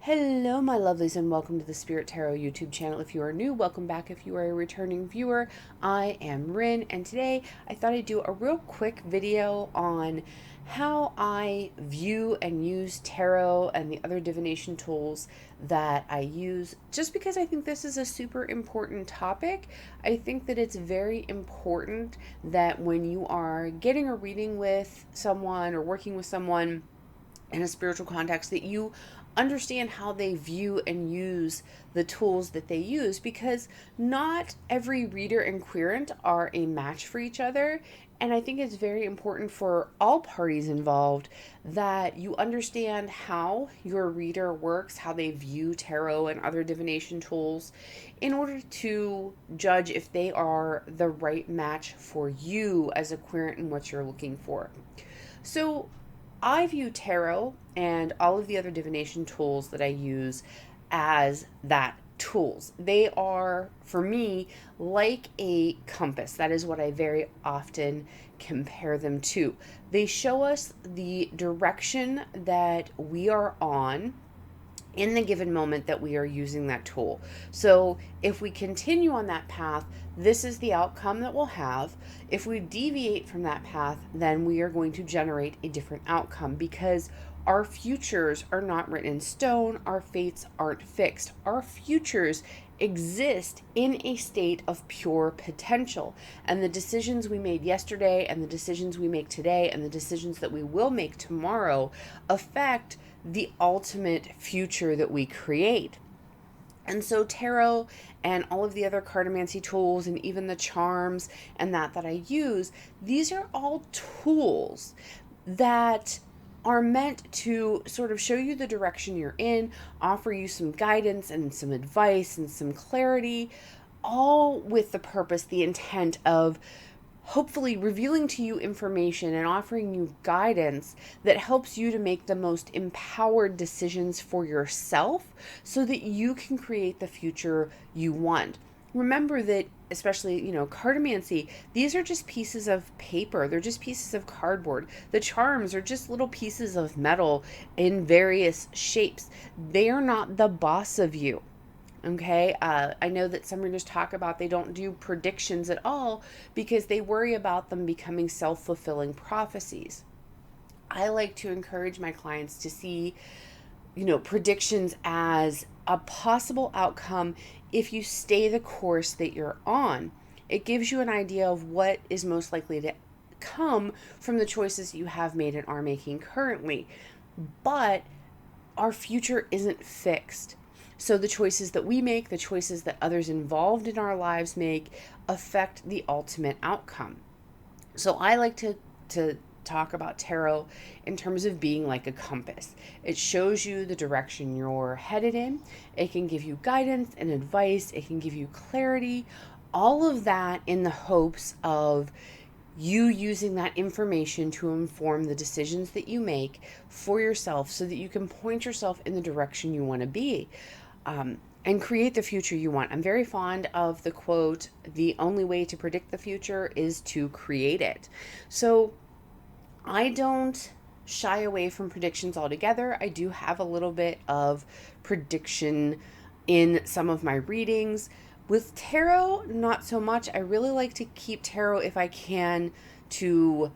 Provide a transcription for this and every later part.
Hello, my lovelies, and welcome to the Spirit Tarot YouTube channel. If you are new, welcome back. If you are a returning viewer, I am Rin, and today I thought I'd do a real quick video on how I view and use tarot and the other divination tools that I use, just because I think this is a super important topic. I think that it's very important that when you are getting a reading with someone or working with someone in a spiritual context, that you understand how they view and use the tools that they use, because not every reader and querent are a match for each other. And I think it's very important for all parties involved that you understand how your reader works, how they view tarot and other divination tools, in order to judge if they are the right match for you as a querent and what you're looking for. So I view tarot and all of the other divination tools that I use as that tools. They are, for me, like a compass. That is what I very often compare them to. They show us the direction that we are on in the given moment that we are using that tool. So if we continue on that path, this is the outcome that we'll have. If we deviate from that path, then we are going to generate a different outcome, because our futures are not written in stone. Our fates aren't fixed. Our futures exist in a state of pure potential. And the decisions we made yesterday, and the decisions we make today, and the decisions that we will make tomorrow affect the ultimate future that we create. And so tarot and all of the other cartomancy tools, and even the charms and that I use, these are all tools that are meant to sort of show you the direction you're in, offer you some guidance and some advice and some clarity, all with the purpose, the intent of hopefully revealing to you information and offering you guidance that helps you to make the most empowered decisions for yourself, so that you can create the future you want. Remember that, especially, cartomancy, these are just pieces of paper. They're just pieces of cardboard. The charms are just little pieces of metal in various shapes. They are not the boss of you. Okay, I know that some readers talk about they don't do predictions at all because they worry about them becoming self-fulfilling prophecies. I like to encourage my clients to see, predictions as a possible outcome if you stay the course that you're on. It gives you an idea of what is most likely to come from the choices you have made and are making currently. But our future isn't fixed. So the choices that we make, the choices that others involved in our lives make, affect the ultimate outcome. So I like to talk about tarot in terms of being like a compass. It shows you the direction you're headed in. It can give you guidance and advice. It can give you clarity. All of that in the hopes of you using that information to inform the decisions that you make for yourself, so that you can point yourself in the direction you want to be, and create the future you want. I'm very fond of the quote, "The only way to predict the future is to create it." So I don't shy away from predictions altogether. I do have a little bit of prediction in some of my readings. With tarot, not so much. I really like to keep tarot, if I can, to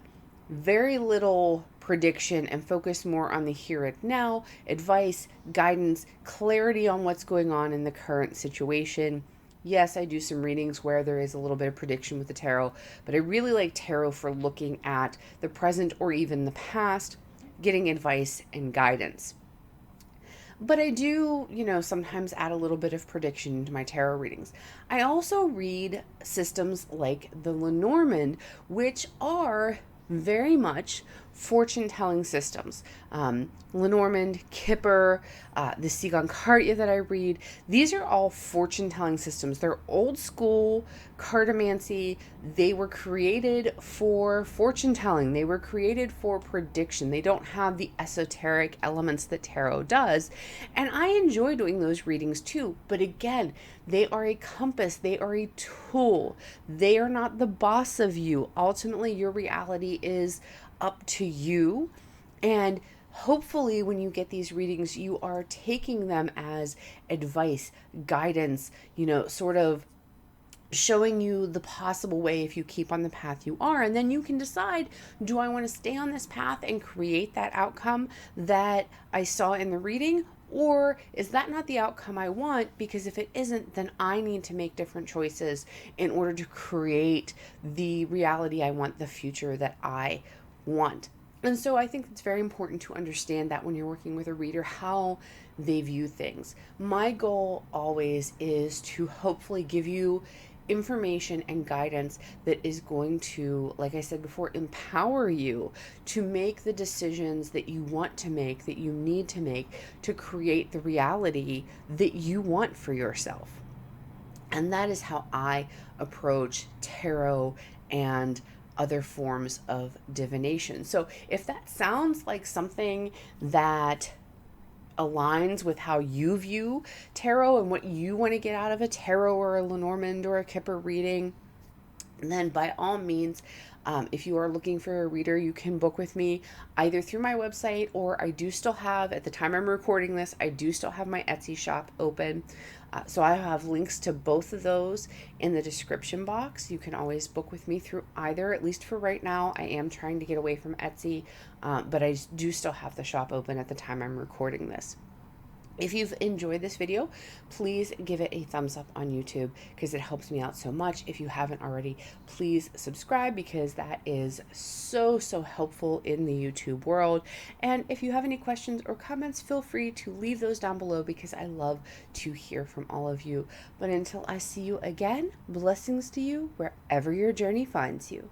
very little prediction and focus more on the here and now, advice, guidance, clarity on what's going on in the current situation. Yes, I do some readings where there is a little bit of prediction with the tarot, but I really like tarot for looking at the present or even the past, getting advice and guidance. But I do, sometimes add a little bit of prediction into my tarot readings. I also read systems like the Lenormand, which are very much fortune telling systems. Lenormand, Kipper, the Sigonkartia that I read, these are all fortune telling systems. They're old school cartomancy. They were created for fortune telling, they were created for prediction. They don't have the esoteric elements that tarot does. And I enjoy doing those readings too. But again, they are a compass, they are a tool. They are not the boss of you. Ultimately, your reality is up to you. And hopefully when you get these readings, you are taking them as advice, guidance, sort of showing you the possible way if you keep on the path you are. And then you can decide, do I want to stay on this path and create that outcome that I saw in the reading? Or is that not the outcome I want? Because if it isn't, then I need to make different choices in order to create the reality I want, the future that I want. And so I think it's very important to understand that when you're working with a reader, how they view things. My goal always is to hopefully give you information and guidance that is going to, like I said before, empower you to make the decisions that you want to make, that you need to make to create the reality that you want for yourself. And that is how I approach tarot and other forms of divination. So if that sounds like something that aligns with how you view tarot and what you want to get out of a tarot or a Lenormand or a Kipper reading, then by all means, if you are looking for a reader, you can book with me either through my website, or I do still have, at the time I'm recording this, I do still have my Etsy shop open. So I have links to both of those in the description box. You can always book with me through either, at least for right now. I am trying to get away from Etsy, but I do still have the shop open at the time I'm recording this. If you've enjoyed this video, please give it a thumbs up on YouTube because it helps me out so much. If you haven't already, please subscribe because that is so helpful in the YouTube world. And if you have any questions or comments, feel free to leave those down below because I love to hear from all of you. But until I see you again, blessings to you wherever your journey finds you.